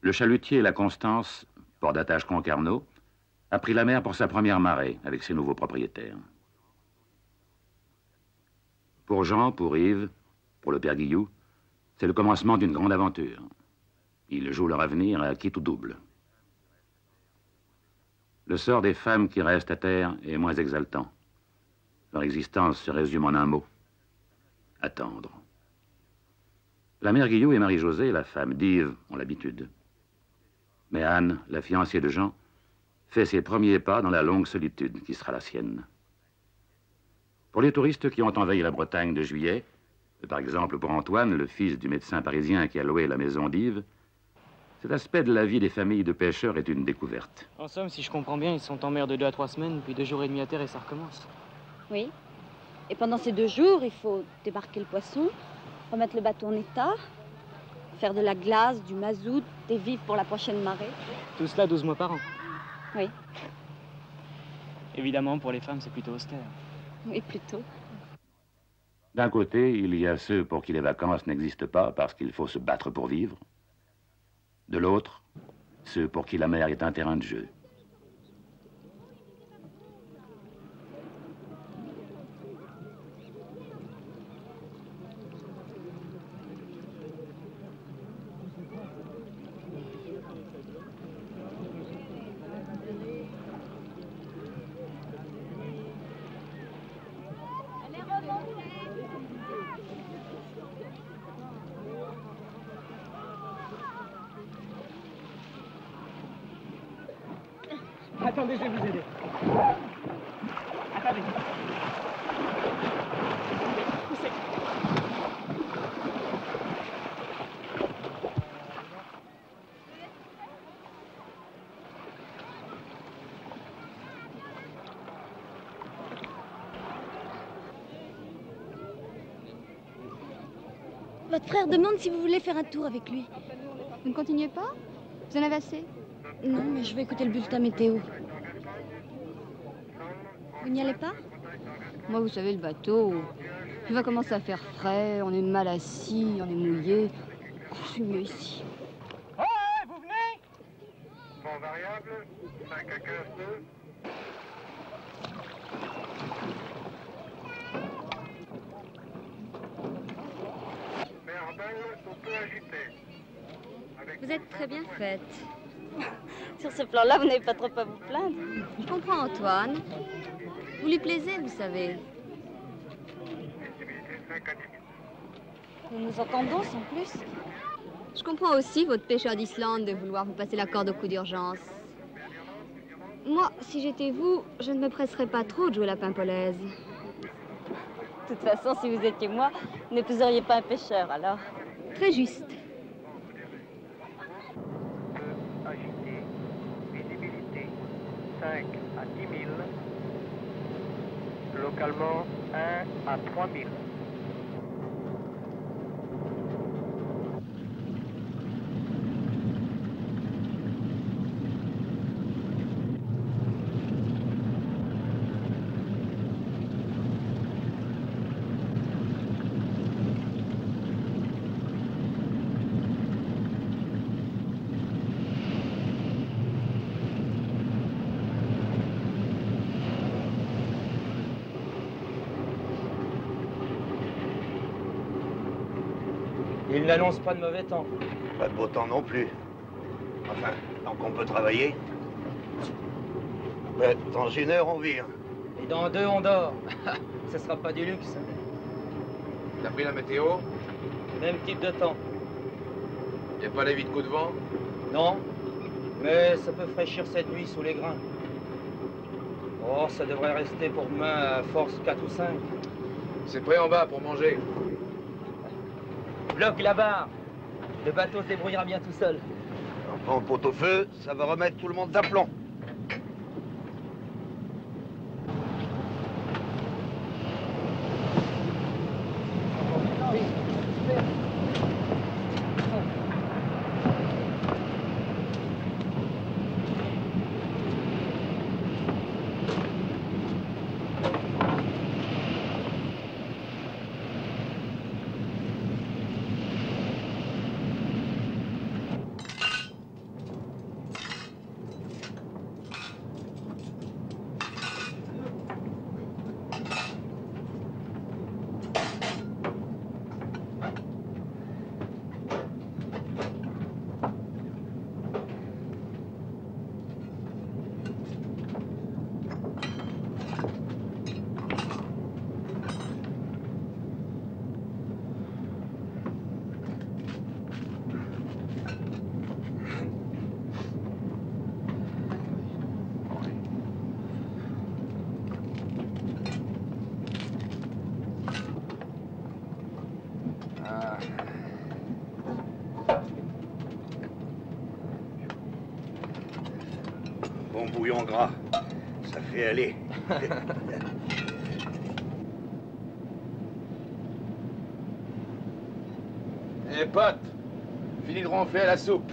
Le chalutier La Constance, port d'attache Concarneau, a pris la mer pour sa première marée avec ses nouveaux propriétaires. Pour Jean, pour Yves, pour le père Guillou, c'est le commencement d'une grande aventure. Ils jouent leur avenir à quitte ou double. Le sort des femmes qui restent à terre est moins exaltant. Leur existence se résume en un mot: attendre. La mère Guillou et Marie-Josée, la femme d'Yves, ont l'habitude. Mais Anne, la fiancée de Jean, fait ses premiers pas dans la longue solitude qui sera la sienne. Pour les touristes qui ont envahi la Bretagne de juillet, par exemple pour Antoine, le fils du médecin parisien qui a loué la maison d'Yves, cet aspect de la vie des familles de pêcheurs est une découverte. En somme, si je comprends bien, ils sont en mer de 2 à 3 semaines, puis 2 jours et demi à terre et ça recommence. Oui. Et pendant ces 2 jours, il faut débarquer le poisson, remettre le bateau en état, faire de la glace, du mazout, des vivres pour la prochaine marée. Tout cela 12 mois par an. Oui. Évidemment, pour les femmes, c'est plutôt austère. Oui, plutôt. D'un côté, il y a ceux pour qui les vacances n'existent pas parce qu'il faut se battre pour vivre. De l'autre, ceux pour qui la mer est un terrain de jeu. Attendez, je vais vous aider. Attendez. Poussez. Votre frère demande si vous voulez faire un tour avec lui. Vous ne continuez pas? Vous en avez assez? Non, mais je vais écouter le bulletin météo. Vous n'y allez pas? Moi, vous savez, le bateau, il va commencer à faire frais, on est mal assis, on est mouillé. Je suis mieux ici. Ouais, vous venez? Port variable, 5 à 15 nœuds. Mer belle, on peut agiter. Vous êtes très bien faite. Sur ce plan-là, vous n'avez pas trop à vous plaindre. Je comprends Antoine. Vous lui plaisez, vous savez. Visibilité 5 à 10 000. Nous nous entendons sans plus. Je comprends aussi votre pêcheur d'Islande de vouloir vous passer la corde au coup d'urgence. Moi, si j'étais vous, je ne me presserais pas trop de jouer la pimpolaise. De toute façon, si vous étiez moi, vous n'épouseriez pas un pêcheur, alors. Très juste. Agité, visibilité 5 à 10 000. Localement 1 à 3 000. Il n'annonce pas de mauvais temps. Pas de beau temps non plus. Enfin, tant qu'on peut travailler. Mais dans 1 heure, on vire. Et dans 2, on dort. Ce sera pas du luxe. T'as pris la météo? Même type de temps. Y'a pas les vite coups de vent? Non, mais ça peut fraîchir cette nuit sous les grains. Oh, ça devrait rester pour demain à force 4 ou 5. C'est prêt en bas pour manger. Bloque la barre. Le bateau se débrouillera bien tout seul. On prend le pot-au-feu, ça va remettre tout le monde d'aplomb. Bon bouillon gras. Ça fait aller. Eh pote, fini de ronfler à la soupe.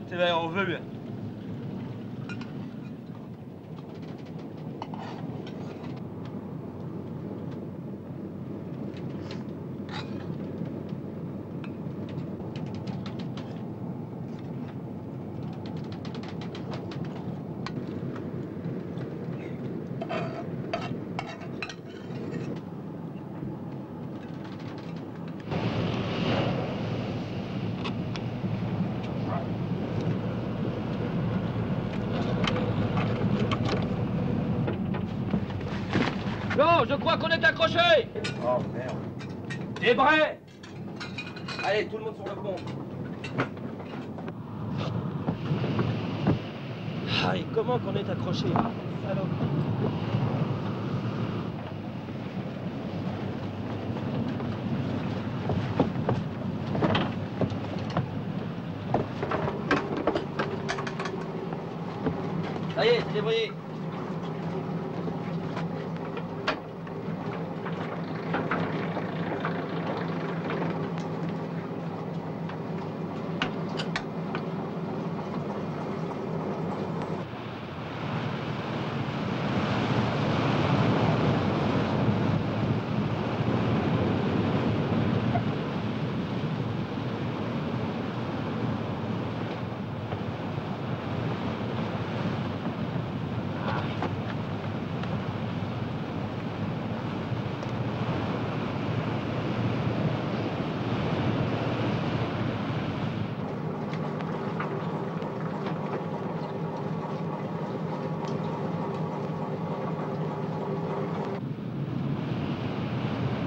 Tu vas en vue. Non, je crois qu'on est accroché. Oh merde. Des brais. Allez, tout le monde sur le pont. Aïe, comment qu'on est accroché? Salaud. Ça y est, c'est débrouillé.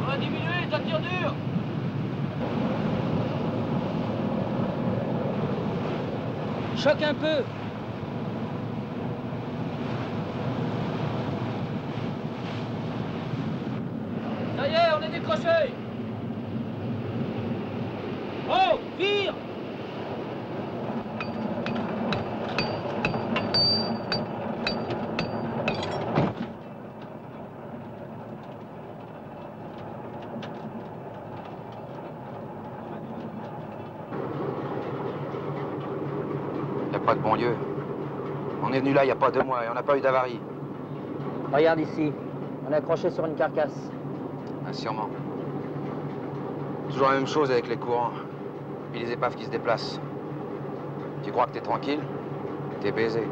On va diminuer, ça tire dur. Choque un peu. Ça y est, on est décroché. Oh, vire. Pas de bon Dieu. On est venu là il n'y a pas 2 mois et on n'a pas eu d'avarie. Regarde ici, on est accroché sur une carcasse. Ah, sûrement. Toujours la même chose avec les courants. Puis les épaves qui se déplacent. Tu crois que t'es tranquille? T'es baisé.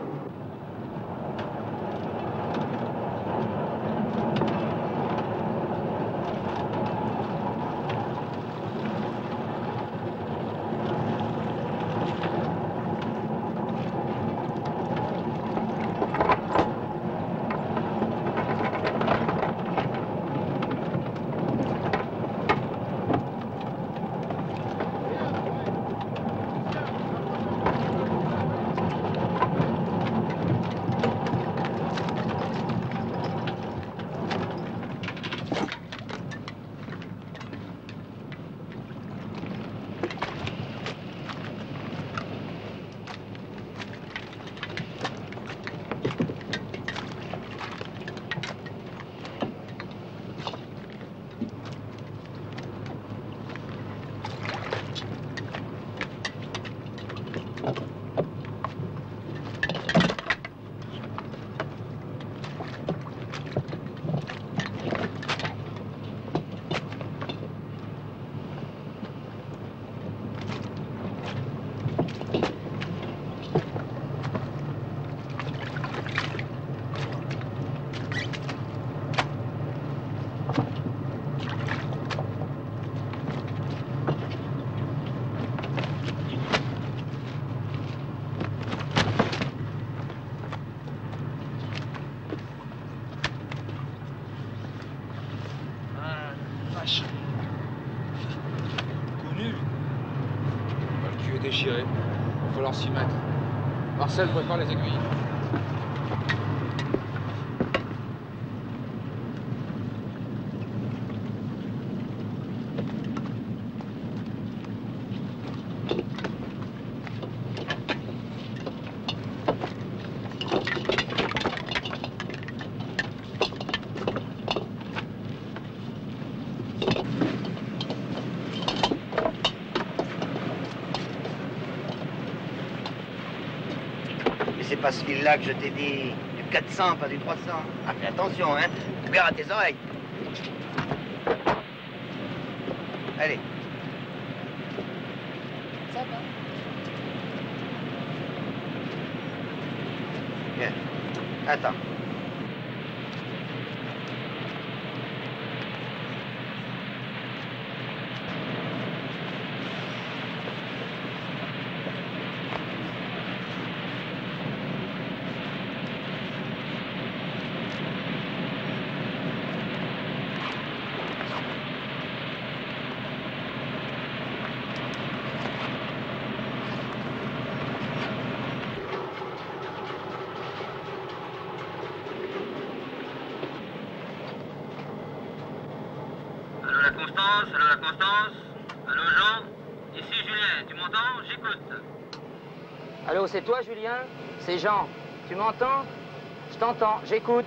vache. Connu. Le cul est déchiré. Il va falloir s'y mettre. Marcel, prépare les aiguilles. Mais c'est pas ce fil-là que je t'ai dit. Du 400, pas du 300. Ah, fais attention, hein. Gare à tes oreilles. Allez. Ça va. Bien. Attends. Allô la Constance. Allô Jean. Ici Julien, tu m'entends? J'écoute. Allô, c'est toi Julien? C'est Jean. Tu m'entends? Je t'entends, j'écoute.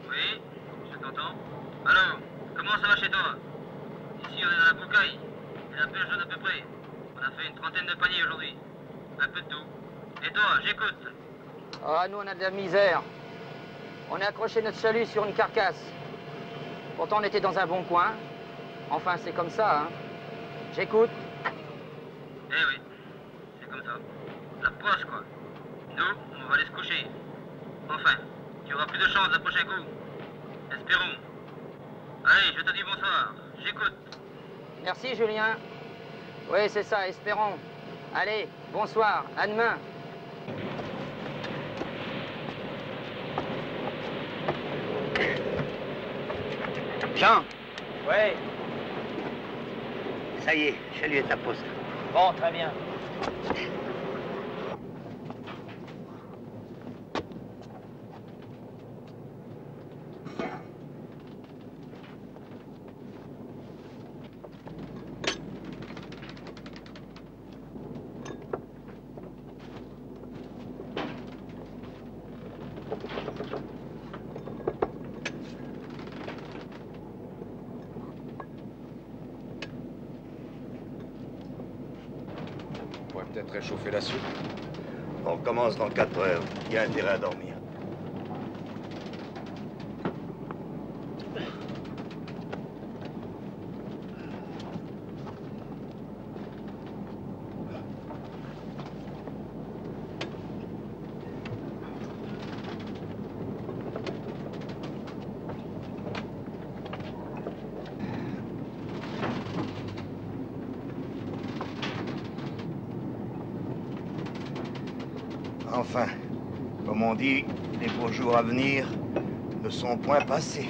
Oui, je t'entends. Alors, comment ça va chez toi? Ici on est dans la boucaille. Et la pêche donne à peu près. On a fait une trentaine de paniers aujourd'hui. Un peu de tout. Et toi, j'écoute. Ah, nous on a de la misère. On a accroché notre chalut sur une carcasse. Pourtant, on était dans un bon coin. Enfin, c'est comme ça, hein. J'écoute. Eh oui, c'est comme ça. La poisse, quoi. Nous, on va aller se coucher. Enfin, tu auras plus de chance le prochain coup. Espérons. Allez, je te dis bonsoir. J'écoute. Merci, Julien. Oui, c'est ça, espérons. Allez, bonsoir, à demain. Jean, Ouais. ça y est, chalut est à poste. Bon, très bien. On pourrait peut-être réchauffer la soupe. On recommence dans 4 heures. Il y a intérêt à dormir. Enfin, comme on dit, les beaux jours à venir ne sont point passés.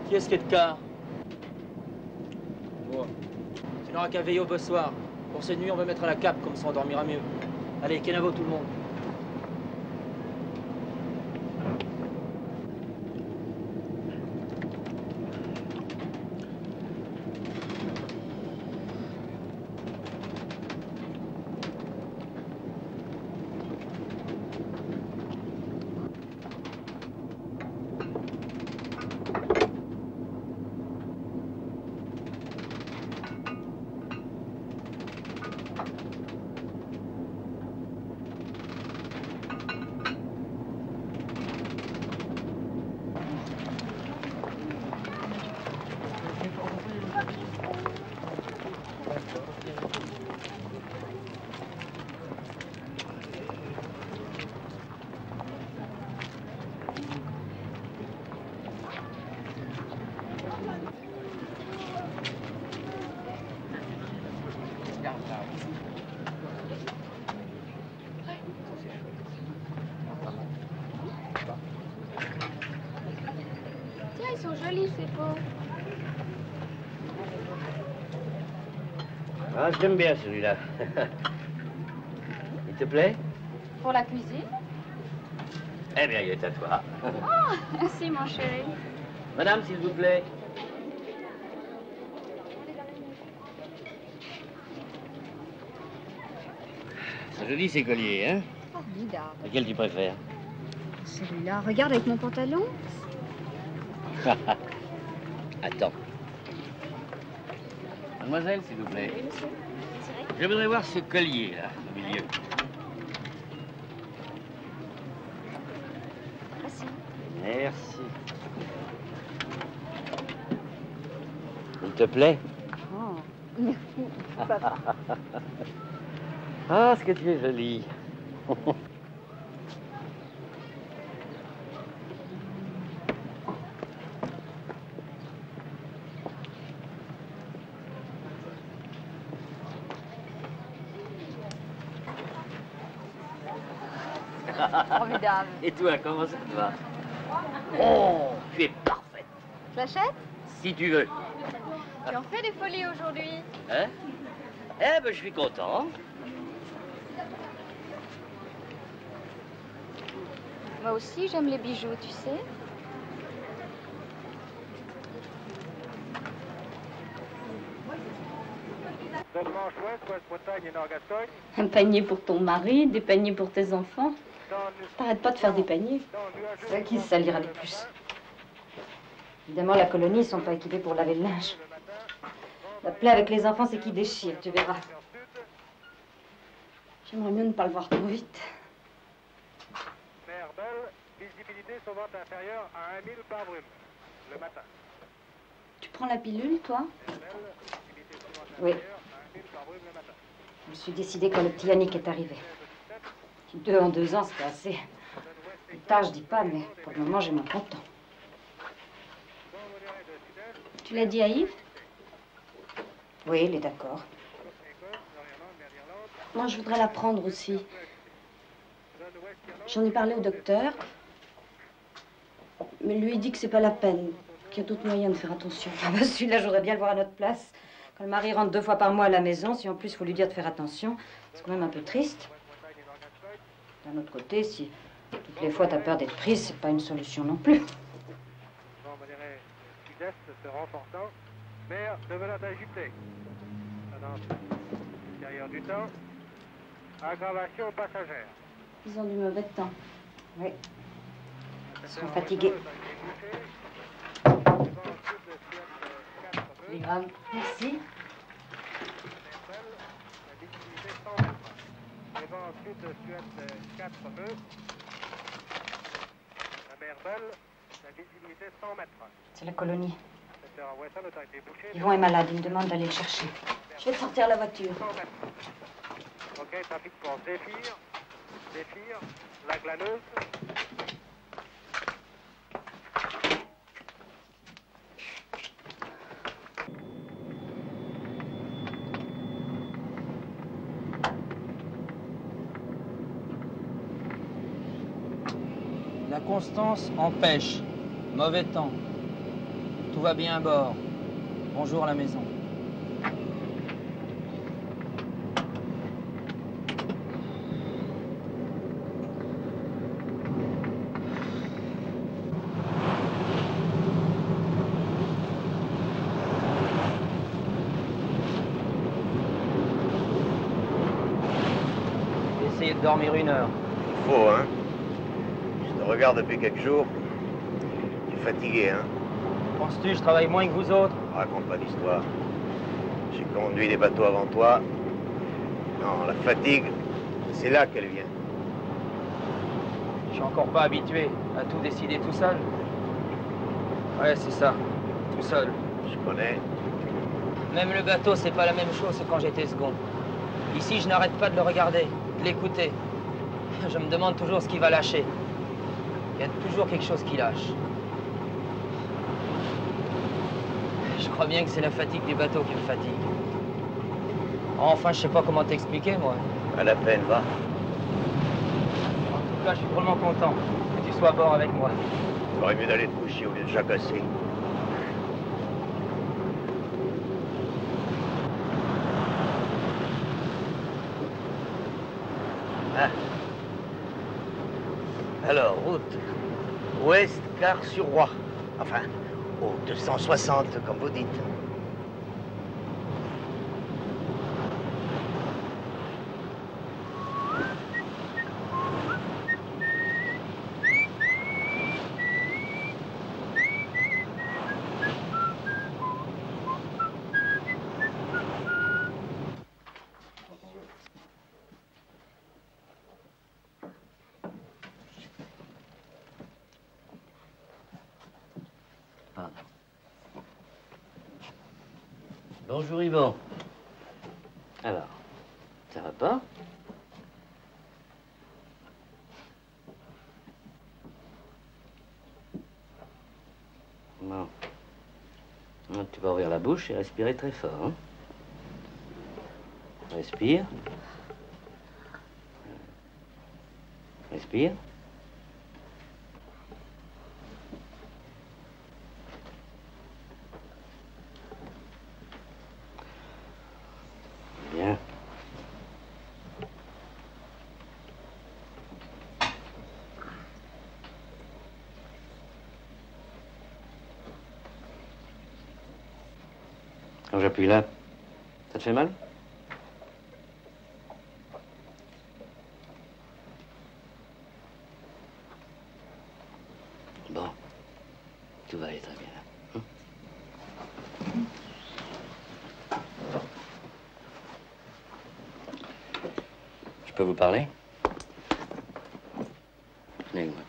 Qui est-ce qui est de quart? Bon. Tu n'auras qu'à veiller au bossoir. Pour cette nuit, on va mettre à la cape, comme ça on dormira mieux. Allez, kenavo tout le monde. Tiens, ils sont jolis, ces pots. Ah, j'aime bien celui-là. Il te plaît? Pour la cuisine? Eh bien, il est à toi. Oh, merci, mon chéri. Madame, s'il vous plaît. C'est joli ces colliers, hein? Formidable. Lequel tu préfères? Celui-là, regarde avec mon pantalon. Attends. Mademoiselle, s'il vous plaît. Oui, monsieur. Je voudrais voir ce collier, là, au milieu. Merci. Merci. Il te plaît? Oh, merci. Ah, ce que tu es jolie. Formidable. Et toi, comment ça te va? Oh, tu es parfaite. Je l'achète? Si tu veux. Tu en fais des folies aujourd'hui. Hein? Eh ben, je suis content. Moi aussi, j'aime les bijoux, tu sais. Seulement chouette, Ouest-Bretagne et Nord-Gascogne. Un panier pour ton mari, des paniers pour tes enfants. T'arrêtes pas de faire des paniers. C'est à qui se salira le plus? Évidemment, la colonie, ils sont pas équipés pour laver le linge. La plaie avec les enfants, c'est qu'ils déchirent, tu verras. J'aimerais mieux ne pas le voir trop vite. Mer belle, visibilité sauvante inférieure à 1000 par brume, le matin. Tu prends la pilule, toi? Oui. Je me suis décidée quand le petit Yannick est arrivé. 2 en 2 ans, c'était assez. Plus tard, je dis pas, mais pour le moment, j'ai mon content. Tu l'as dit à Yves? Oui, il est d'accord. Moi, je voudrais la prendre aussi. J'en ai parlé au docteur. Mais lui, il dit que c'est pas la peine, qu'il y a d'autres moyens de faire attention. Ah bah, celui-là, je voudrais bien le voir à notre place. Quand le mari rentre 2 fois par mois à la maison, si en plus il faut lui dire de faire attention, c'est quand même un peu triste. D'un autre côté, si toutes les fois t'as peur d'être prise, c'est pas une solution non plus. Bon, on dirait sud-est se renforçant, mer devenant agitée. Tendance intérieure du temps, aggravation passagère. Ils ont du mauvais temps. Oui. Ils sont fatigués. Merci. Les vents sud-sud-est 4 nœuds. La mer belle, la visibilité 100 mètres. C'est la colonie. Secteur ouest, le temps est débouché. Yvon est malade, il me demande d'aller le chercher. Je vais te sortir la voiture. 100 mètres. Ok, trafic pour Zéphyr. Zéphyr, la glaneuse. La constance empêche. Mauvais temps. Tout va bien à bord. Bonjour à la maison. J'ai essayé de dormir 1 heure. Faux, hein? Je te regarde depuis quelques jours. Tu es fatigué, hein? Penses-tu, je travaille moins que vous autres? Raconte pas d'histoire. J'ai conduit des bateaux avant toi. Non, la fatigue, c'est là qu'elle vient. Je suis encore pas habitué à tout décider tout seul. Ouais, c'est ça. Tout seul. Je connais. Même le bateau, c'est pas la même chose que quand j'étais second. Ici, je n'arrête pas de le regarder, de l'écouter. Je me demande toujours ce qu'il va lâcher. Il y a toujours quelque chose qui lâche. Je crois bien que c'est la fatigue du bateau qui me fatigue. Enfin, je sais pas comment t'expliquer, moi. Pas la peine, va. En tout cas, je suis vraiment content que tu soit à bord avec moi. T'aurais mieux d'aller te coucher au lieu de jacasser. Ah. Alors, route ouest, quart sur Roi. Enfin, au 260, comme vous dites. Bonjour Yvon. Alors, ça va pas? Non. Tu vas ouvrir la bouche et respirer très fort. Hein? Respire. Respire. Bien. Quand j'appuie là, ça te fait mal? Bon, tout va aller très bien. Hein? Je peux vous parler? Venez avec moi.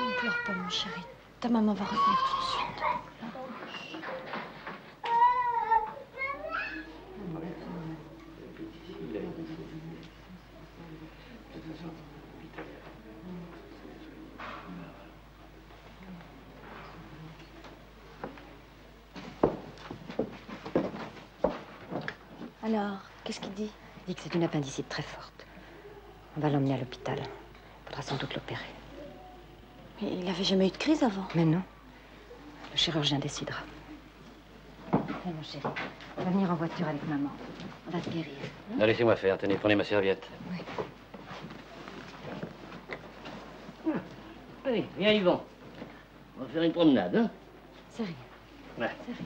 Ne pleure pas, mon chéri. Ta maman va revenir tout de suite. Alors, qu'est-ce qu'il dit? Il dit que c'est une appendicite très forte. On va l'emmener à l'hôpital. Faudra sans doute l'opérer. Mais il n'avait jamais eu de crise avant. Mais non. Le chirurgien décidera. Allez, mon chéri, on va venir en voiture avec maman. On va te guérir. Non, laissez-moi faire. Tenez, prenez ma serviette. Oui. Allez, viens Yvon. On va faire une promenade, hein? C'est rien. Ouais. C'est rien.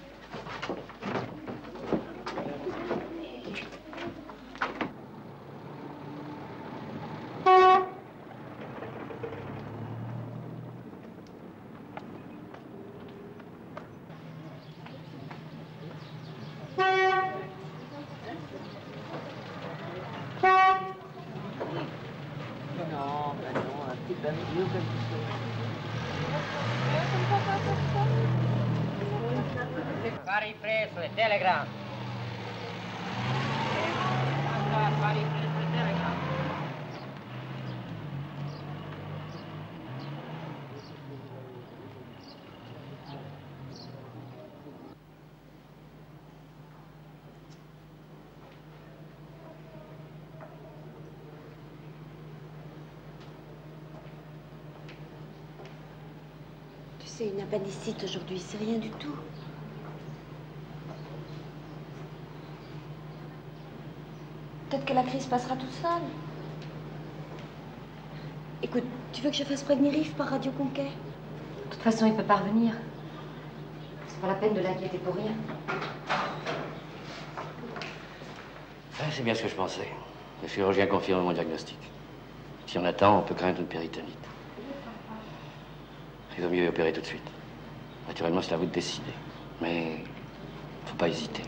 Fare preso, il telegram. Fare preso, il telegram. Tu sais, une appendicite aujourd'hui, c'est rien du tout. Peut-être que la crise passera toute seule. Écoute, tu veux que je fasse prévenir Yves par Radio Conquet? De toute façon, il peut pas revenir. C'est pas la peine de l'inquiéter pour rien. Ouais, c'est bien ce que je pensais. Le chirurgien confirme mon diagnostic. Si on attend, on peut craindre une péritonite. Il vaut mieux opérer tout de suite. Naturellement, c'est à vous de décider. Mais faut pas hésiter.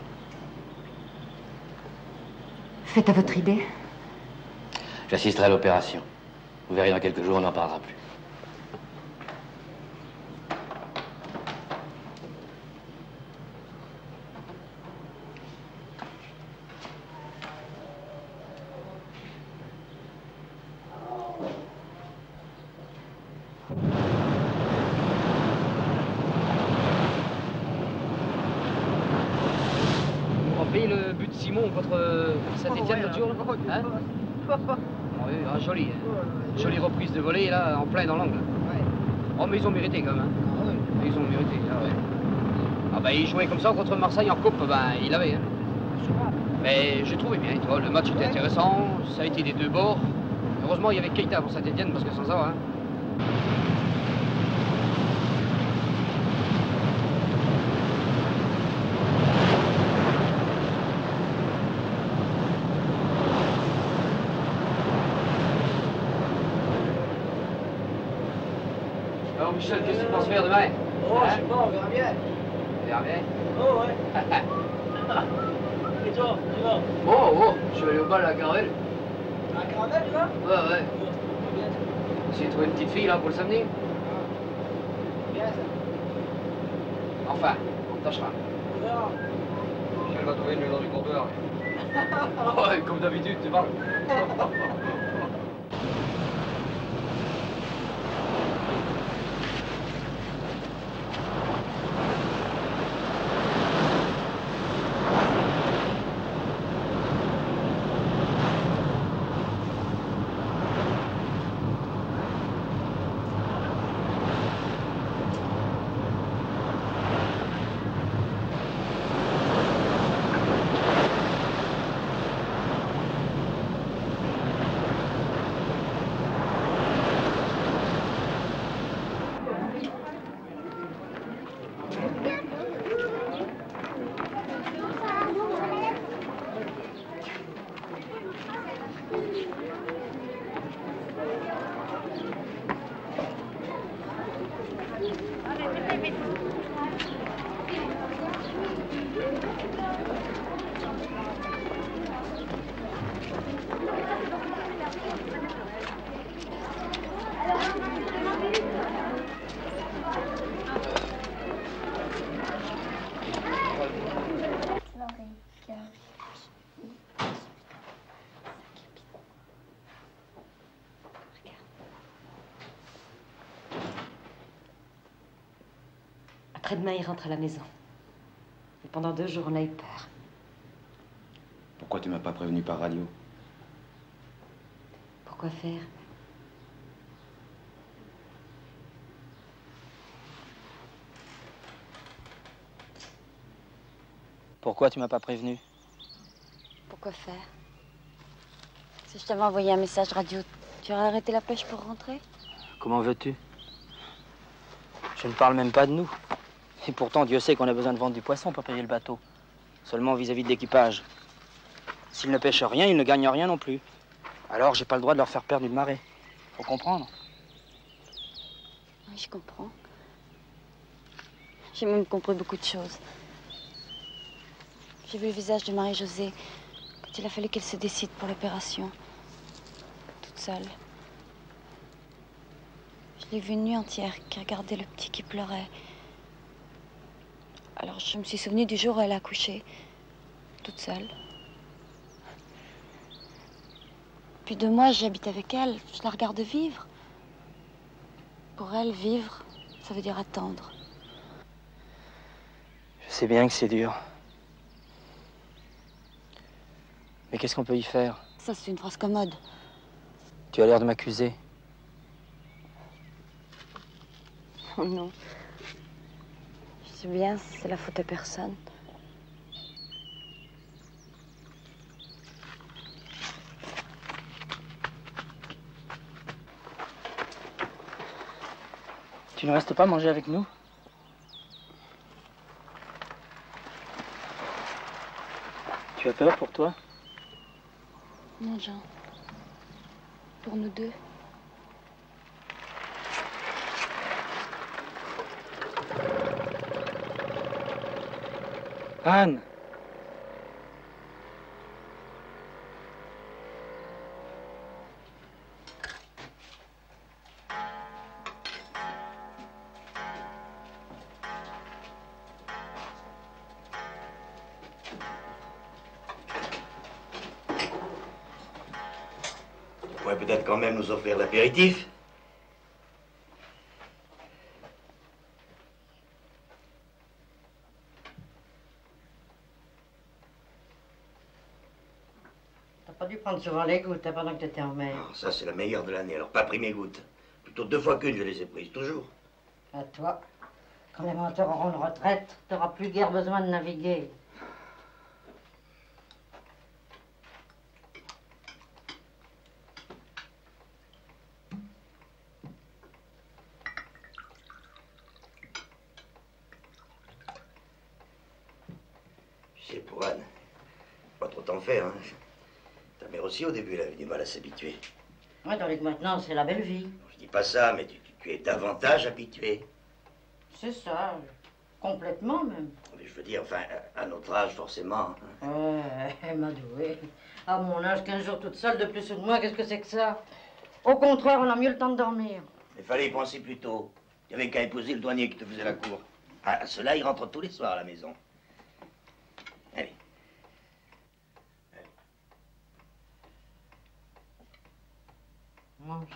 Faites à votre idée. J'assisterai à l'opération. Vous verrez, dans quelques jours, on n'en parlera plus. Simon contre Saint-Etienne l'autre jour, là. Hein? Oui, ah, joli. Jolie reprise de volée, là, en plein dans l'angle. Oh, mais ils ont mérité, quand même. Hein. Ils ont mérité, ah ouais. Ah, ben, ils jouaient comme ça contre Marseille en coupe, ben, il avait. Hein. Mais j'ai trouvé bien, tu vois, le match était intéressant, ça a été des deux bords. Heureusement, il y avait Keita pour Saint-Etienne, parce que sans ça, hein. Alors, Michel, qu'est-ce que tu penses faire demain? Oh, je sais pas, on verra bien. On verra bien. Oh, ouais. Et toi, tu vas? Oh, je vais aller au bal à la Caravelle. À la Caravelle, tu vas? Ouais. J'ai trouvé une petite fille, là, pour le samedi. Bien, ça. Enfin, on tâchera. On verra. Michel va trouver une maison du comptoir. Ouais, comme d'habitude, tu parles. Après-demain, il rentre à la maison. Et pendant 2 jours, on a eu peur. Pourquoi tu m'as pas prévenu par radio? Pourquoi faire? Pourquoi tu m'as pas prévenu? Pourquoi faire? Si je t'avais envoyé un message radio, tu aurais arrêté la pêche pour rentrer? Comment veux-tu? Je ne parle même pas de nous. Et pourtant, Dieu sait qu'on a besoin de vendre du poisson pour payer le bateau. Seulement vis-à-vis de l'équipage. S'ils ne pêchent rien, ils ne gagnent rien non plus. Alors, j'ai pas le droit de leur faire perdre une marée. Faut comprendre. Oui, je comprends. J'ai même compris beaucoup de choses. J'ai vu le visage de Marie-Josée quand il a fallu qu'elle se décide pour l'opération. Toute seule. Je l'ai vue une nuit entière qui regardait le petit qui pleurait. Alors je me suis souvenue du jour où elle a accouché, toute seule. Puis 2 mois, j'habite avec elle, je la regarde vivre. Pour elle, vivre, ça veut dire attendre. Je sais bien que c'est dur. Mais qu'est-ce qu'on peut y faire? Ça, c'est une phrase commode. Tu as l'air de m'accuser. Oh non. Je sais bien, c'est la faute de personne. Tu ne restes pas manger avec nous? Tu as peur pour toi? Non, Jean. Pour nous deux. Anne! Tu pourrais peut-être quand même nous offrir l'apéritif. T'as pas dû prendre souvent les gouttes hein, pendant que t'étais en mer. Non, ça, c'est la meilleure de l'année. Alors, pas pris mes gouttes. Plutôt 2 fois qu'une, je les ai prises, toujours. À toi, quand les menteurs auront une retraite, t'auras plus guère besoin de naviguer. Tu sais, pour Anne, pas trop t'en faire, hein. Ta mère aussi, au début, elle avait du mal à s'habituer. Ouais, tandis que maintenant, c'est la belle vie. Je dis pas ça, mais tu es davantage habitué. C'est ça, complètement même. Mais je veux dire, enfin, à notre âge, forcément. Hein. Ouais, Madoué. À mon âge, 15 jours toute seule, de plus ou de moins, qu'est-ce que c'est que ça? Au contraire, on a mieux le temps de dormir. Il fallait y penser plus tôt. Il n'y avait qu'à épouser le douanier qui te faisait la cour. Ah, ceux-là, ils rentrent tous les soirs à la maison. Allez. Mange.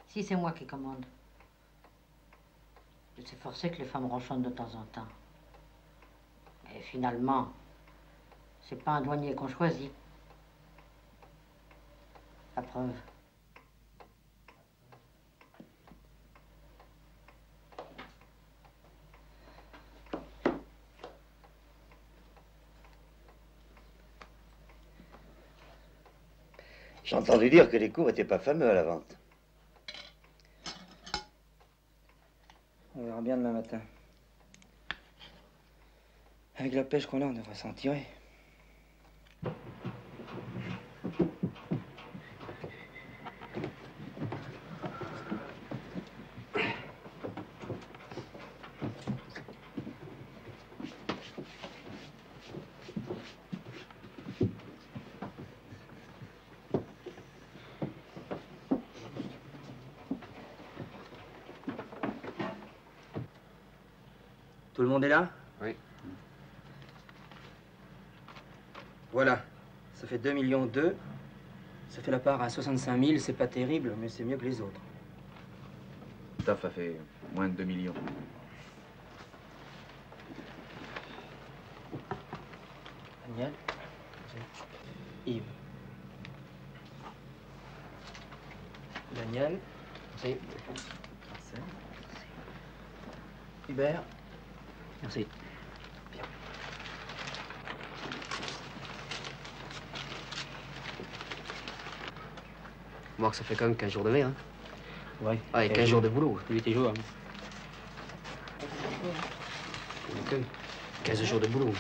Si c'est moi qui commande. C'est forcé que les femmes ronchonnent de temps en temps. Et finalement, c'est pas un douanier qu'on choisit. La preuve. J'ai entendu dire que les cours étaient pas fameux à la vente. On verra bien demain matin. Avec la pêche qu'on a, on devrait s'en tirer. Tout le monde est là? Oui. Voilà. Ça fait 2,2 millions. Ça fait la part à 65 000. C'est pas terrible, mais c'est mieux que les autres. Ça fait moins de 2 millions. Daniel. Yves. Daniel. Merci. Hubert. Merci. Bien. Moi, ça fait quand même 15 jours de mer, hein. Ouais. Ouais, 15 jours de boulot. 8 jours. 15 jours de boulot.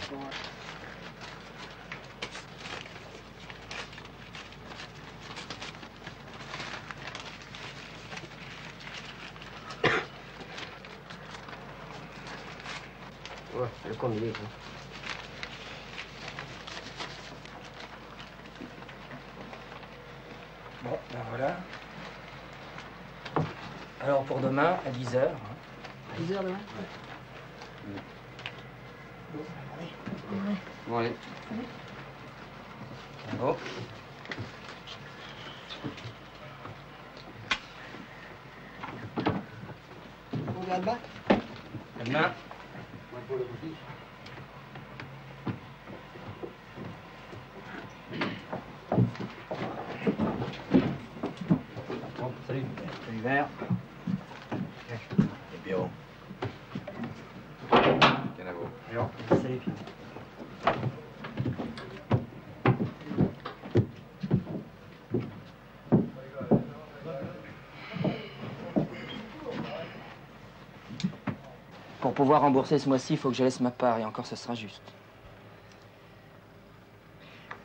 Ouais, le compte, il est, hein. Bon, ben voilà. Alors pour demain, à 10 h. Hein. À 10 h demain? Bon, allez. Bravo. On vient de bas? À demain. Bon, salut. Salut, Vert. Et Pierrot. Bien à vous. Alors, salut, Pierrot. Pour pouvoir rembourser ce mois-ci, il faut que je laisse ma part, et encore, ce sera juste.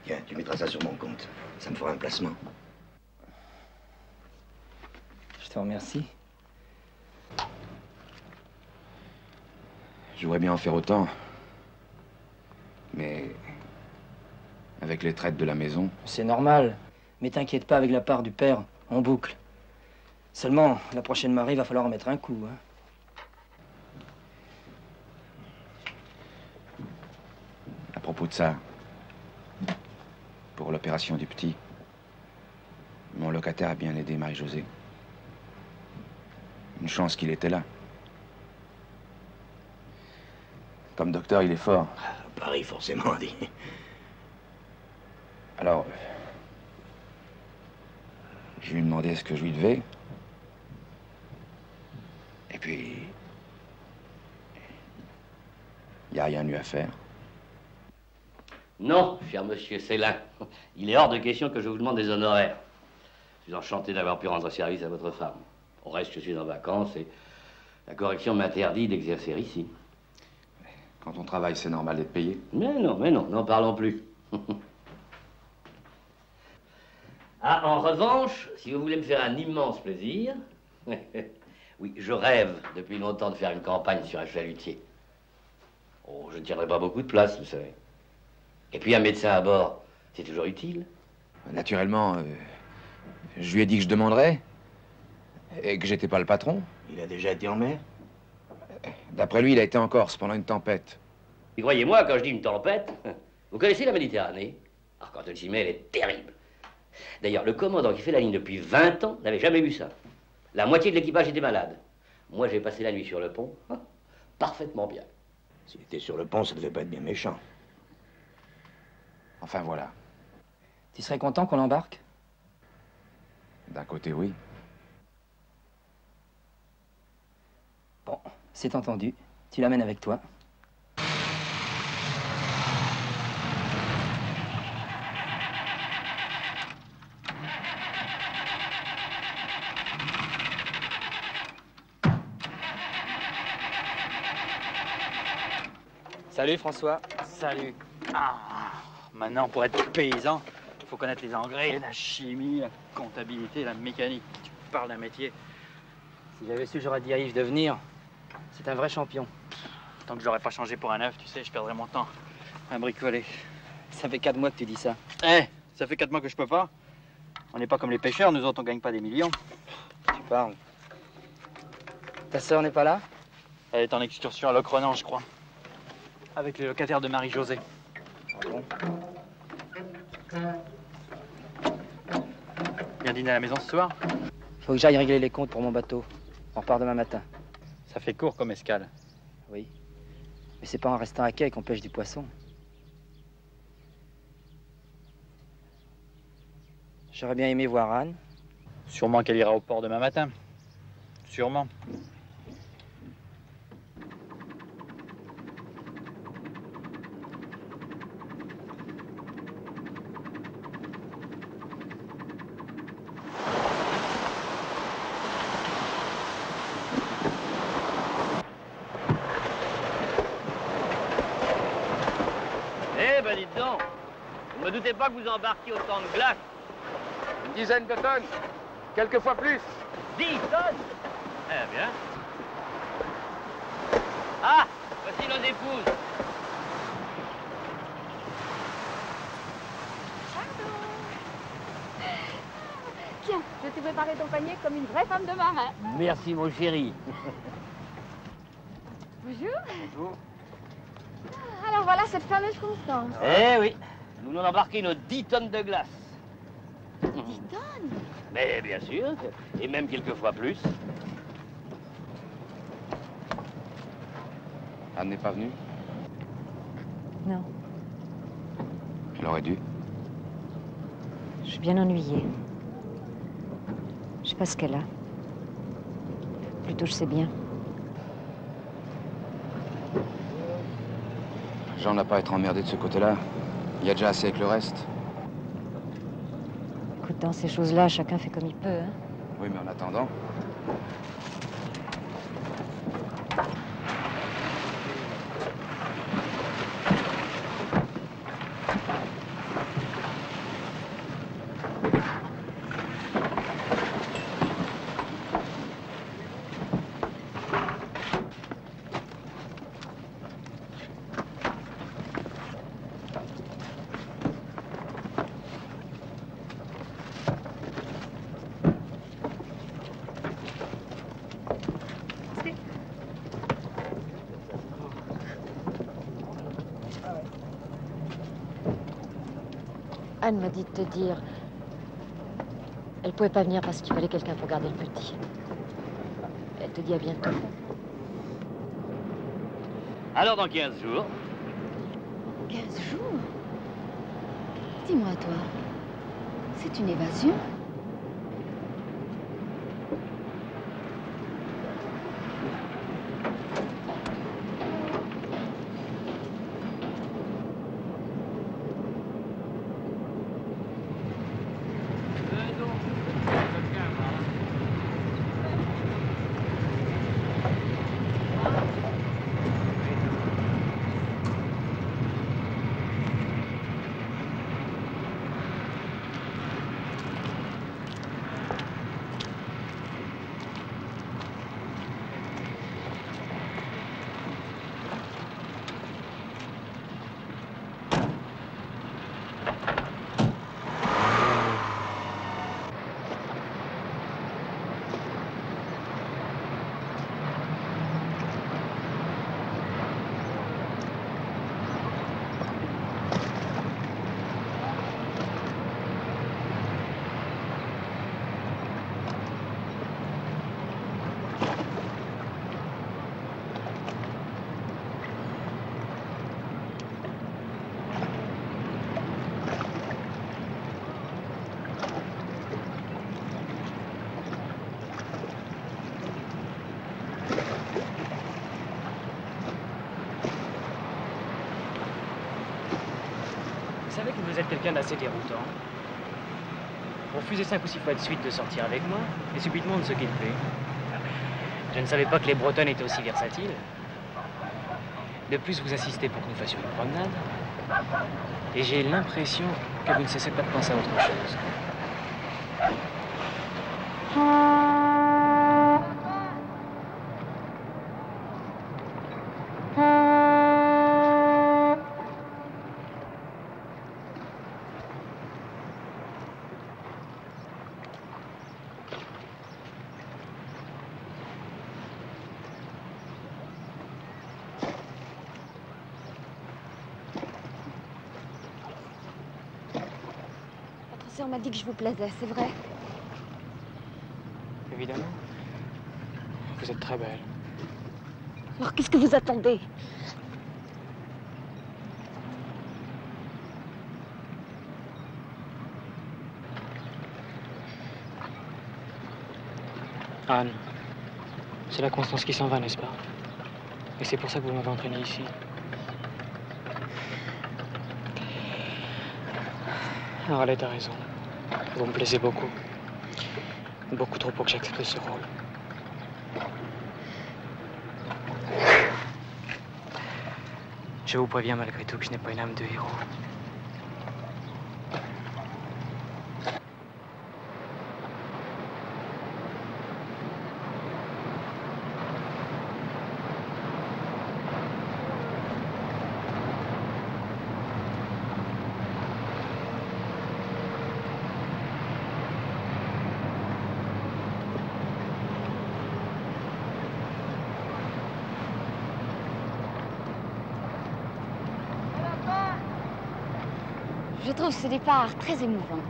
Tiens, tu mettras ça sur mon compte. Ça me fera un placement. Je te remercie. Je voudrais bien en faire autant. Mais avec les traites de la maison. C'est normal. Mais t'inquiète pas, avec la part du père, on boucle. Seulement, la prochaine marée, va falloir en mettre un coup, hein. À propos de ça, pour l'opération du petit, mon locataire a bien aidé Marie-Josée. Une chance qu'il était là. Comme docteur, il est fort. Paris, forcément, dit. Alors, je lui ai demandé ce que je lui devais. Et puis, il n'y a rien eu à faire. Non, cher monsieur Célin. Il est hors de question que je vous demande des honoraires. Je suis enchanté d'avoir pu rendre service à votre femme. Au reste, je suis en vacances et la correction m'interdit d'exercer ici. Quand on travaille, c'est normal d'être payé. Mais non, n'en parlons plus. Ah, en revanche, si vous voulez me faire un immense plaisir, oui, je rêve depuis longtemps de faire une campagne sur un chalutier. Oh, je ne tiendrai pas beaucoup de place, vous savez. Et puis un médecin à bord, c'est toujours utile. Naturellement, je lui ai dit que je demanderais et que j'étais pas le patron. Il a déjà été en mer? D'après lui, il a été en Corse pendant une tempête. Et croyez-moi, quand je dis une tempête, vous connaissez la Méditerranée? Alors, quand elle s'y met, elle est terrible. D'ailleurs, le commandant qui fait la ligne depuis 20 ans n'avait jamais vu ça. La moitié de l'équipage était malade. Moi, j'ai passé la nuit sur le pont, parfaitement bien. S'il était sur le pont, ça devait pas être bien méchant. Enfin, voilà. Tu serais content qu'on l'embarque? D'un côté, oui. Bon, c'est entendu. Tu l'amènes avec toi. Salut François. Salut. Ah, maintenant, pour être paysan, il faut connaître les engrais, la chimie, la comptabilité, la mécanique. Tu parles d'un métier. Si j'avais su, j'aurais dit à Yves de venir. C'est un vrai champion. Tant que je l'aurais pas changé pour un neuf, tu sais, je perdrais mon temps à bricoler. Ça fait 4 mois que tu dis ça. Eh, ça fait 4 mois que je peux pas. On n'est pas comme les pêcheurs, nous autres, on gagne pas des millions. Tu parles. Ta sœur n'est pas là? Elle est en excursion à Locronan, je crois. Avec les locataires de Marie-Josée. Ah bon? Viens dîner à la maison ce soir? Faut que j'aille régler les comptes pour mon bateau. On repart demain matin. Ça fait court comme escale. Oui. Mais c'est pas en restant à quai qu'on pêche du poisson. J'aurais bien aimé voir Anne. Sûrement qu'elle ira au port demain matin. Sûrement. Eh ben, dites donc, je ne me doutais pas que vous embarquiez autant de glace. Une dizaine de tonnes, quelquefois plus. 10 tonnes? Eh bien. Ah, voici nos épouses. Tiens, je t'ai préparé ton panier comme une vraie femme de marin. Merci, mon chéri. Bonjour. Bonjour. Alors voilà cette fameuse Constance. Eh oui, nous allons embarquer nos 10 tonnes de glace. 10 tonnes? Mais bien sûr, et même quelquefois plus. Anne n'est pas venue? Non, Elle aurait dû. je suis bien ennuyée. Je sais pas ce qu'elle a. Plutôt, je sais bien. Jean n'a pas à être emmerdé de ce côté-là. Il y a déjà assez avec le reste. Écoute, dans ces choses-là, chacun fait comme il peut, hein. Oui, mais en attendant... Anne m'a dit de te dire... Elle pouvait pas venir parce qu'il fallait quelqu'un pour garder le petit. Elle te dit à bientôt. Alors dans 15 jours. 15 jours? Dis-moi, toi, c'est une évasion? Vous savez que vous êtes quelqu'un d'assez déroutant. Vous refusez 5 ou 6 fois de suite de sortir avec moi, et subitement de se quitter. Je ne savais pas que les Bretonnes étaient aussi versatiles. De plus, vous insistez pour que nous fassions une promenade. Et j'ai l'impression que vous ne cessez pas de penser à autre chose. On m'a dit que je vous plaisais, c'est vrai? Évidemment. Vous êtes très belle. Alors qu'est-ce que vous attendez? Anne, c'est la Constance qui s'en va, n'est-ce pas? Et c'est pour ça que vous m'avez entraîné ici. Arlette a raison. Vous me plaisez beaucoup. Beaucoup trop pour que j'accepte ce rôle. Je vous préviens malgré tout que je n'ai pas une âme de héros. Je trouve ce départ très émouvant.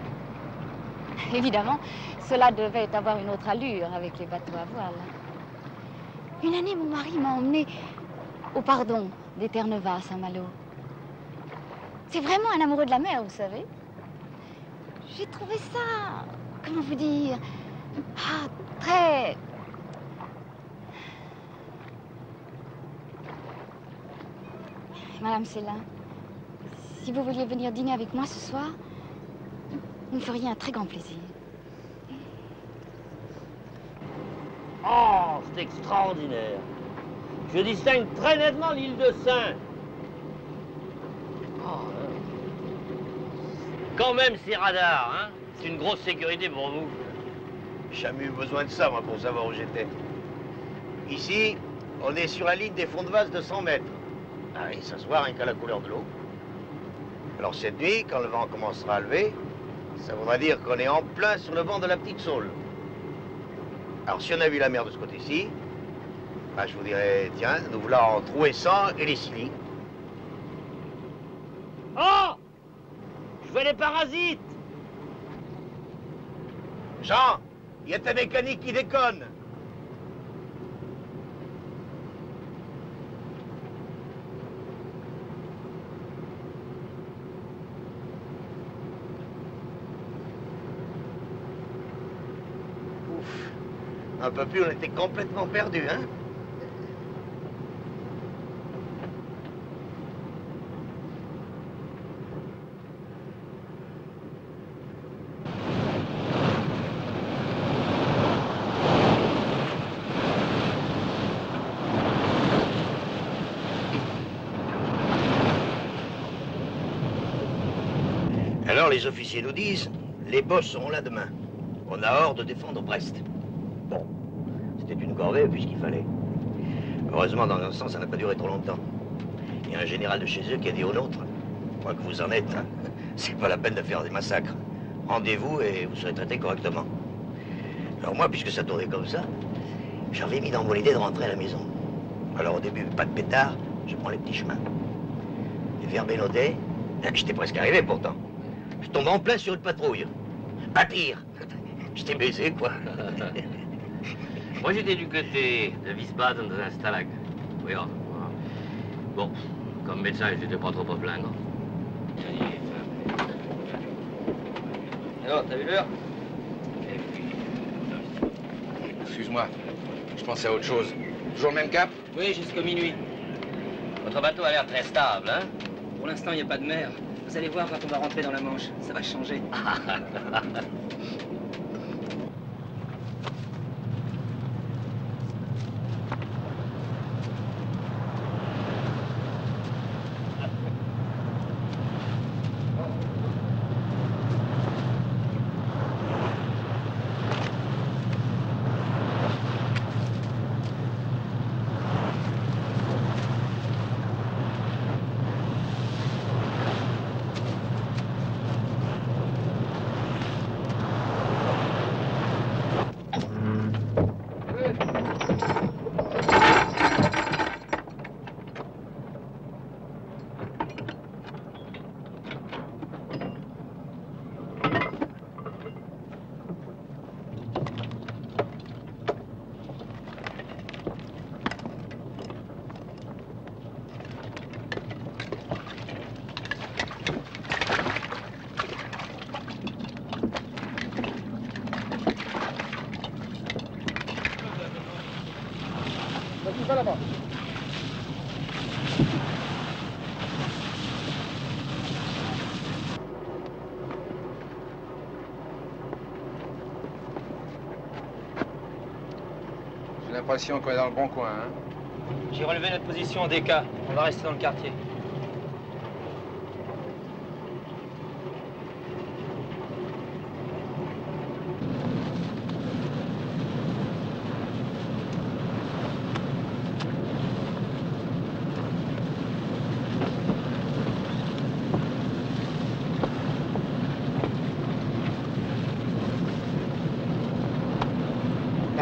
Évidemment, cela devait avoir une autre allure avec les bateaux à voile. Une année, mon mari m'a emmené au pardon des Terre-Neuve à Saint-Malo. C'est vraiment un amoureux de la mer, vous savez. J'ai trouvé ça, comment vous dire, très... Madame Célin, si vous vouliez venir dîner avec moi ce soir, vous me feriez un très grand plaisir. Oh, c'est extraordinaire. Je distingue très nettement l'île de Sein. Oh, quand même, ces radars, hein. C'est une grosse sécurité pour vous. J'ai jamais eu besoin de ça, moi, pour savoir où j'étais. Ici, on est sur la ligne des fonds de vase de 100 mètres. Ah, et ça se voit rien qu'à la couleur de l'eau. Alors cette nuit, quand le vent commencera à lever, ça voudra dire qu'on est en plein sur le vent de la Petite Saule. Alors si on a vu la mer de ce côté-ci, bah, je vous dirais, tiens, nous voilà en Trouessant et les Scilly. Oh! Je vois les parasites! Jean, il y a ta mécanique qui déconne. Un peu plus, on était complètement perdus, hein? Alors, les officiers nous disent, les boss seront là demain. On a ordre de défendre Brest. Bon, c'était une corvée puisqu'il fallait. Heureusement, dans un sens, ça n'a pas duré trop longtemps. Il y a un général de chez eux qui a dit aux nôtres, quoi que vous en êtes, hein, c'est pas la peine de faire des massacres. Rendez-vous et vous serez traités correctement. Alors moi, puisque ça tournait comme ça, j'avais mis dans mon idée de rentrer à la maison. Alors au début, pas de pétard, je prends les petits chemins. Et vers Bénodet, j'étais presque arrivé pourtant. Je tombe en plein sur une patrouille. Pas pire. J'étais baisé, quoi. Moi, j'étais du côté de Wiesbaden dans un stalag. Oui, alors, bon, comme médecin, je n'étais pas trop à plaindre. Alors, t'as vu l'heure? Excuse-moi, je pensais à autre chose. Toujours le même cap? Oui, jusqu'au minuit. Votre bateau a l'air très stable, hein? Pour l'instant, il n'y a pas de mer. Vous allez voir quand on va rentrer dans la Manche. Ça va changer. là-bas. J'ai l'impression qu'on est dans le bon coin, hein. J'ai relevé notre position en DK. On va rester dans le quartier.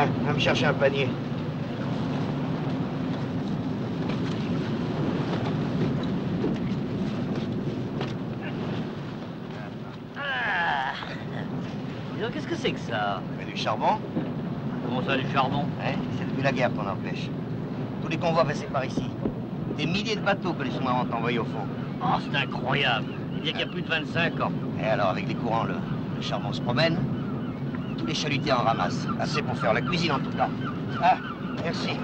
Ah, va me chercher un panier. Qu'est-ce que c'est que ça? Mais du charbon. Comment ça, du charbon? Hein, c'est depuis la guerre qu'on en pêche. Tous les convois passés par ici. Des milliers de bateaux que les sous-marins ont envoyés au fond. Oh, c'est incroyable. Il y a plus de 25 ans. Et alors, avec les courants, le charbon se promène. Tous les chalutiers en ramassent. Assez pour faire la cuisine, en tout cas. Ah, merci.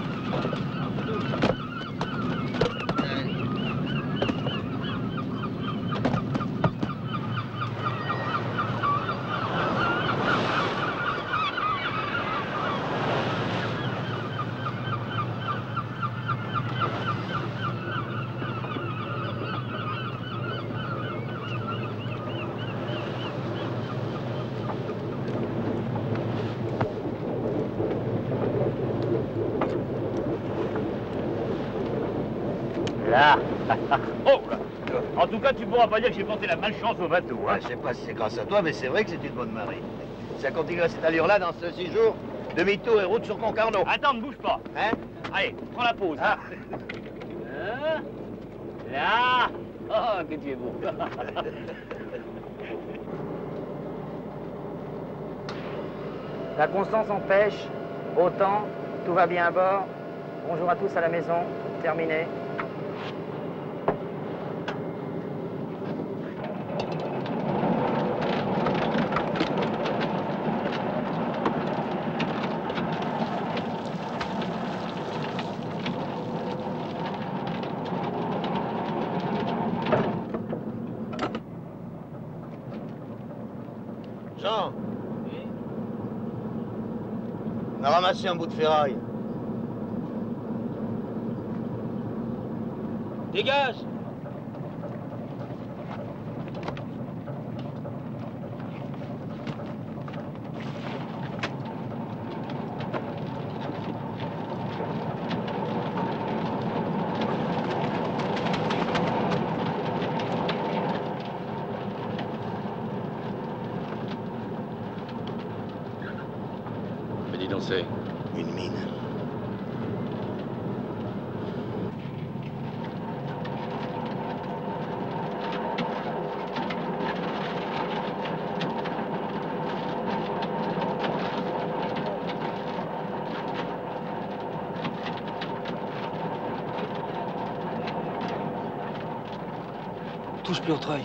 Là. Oh là. En tout cas, tu pourras pas dire que j'ai porté la malchance au bateau. Hein. Je sais pas si c'est grâce à toi, mais c'est vrai que c'est une bonne marée. Si ça continue à cette allure-là, dans ce 6 jours, demi-tour et route sur Concarneau. Attends, ne bouge pas. Hein? Allez, prends la pause. Ah. Hein? Là. Oh, que tu es beau. La Constance en pêche, au temps, tout va bien à bord. Bonjour à tous à la maison, terminé. Jean. On a ramassé un bout de ferraille. Dégage! Mais dis donc, c'est une mine. Touche plus au treuil.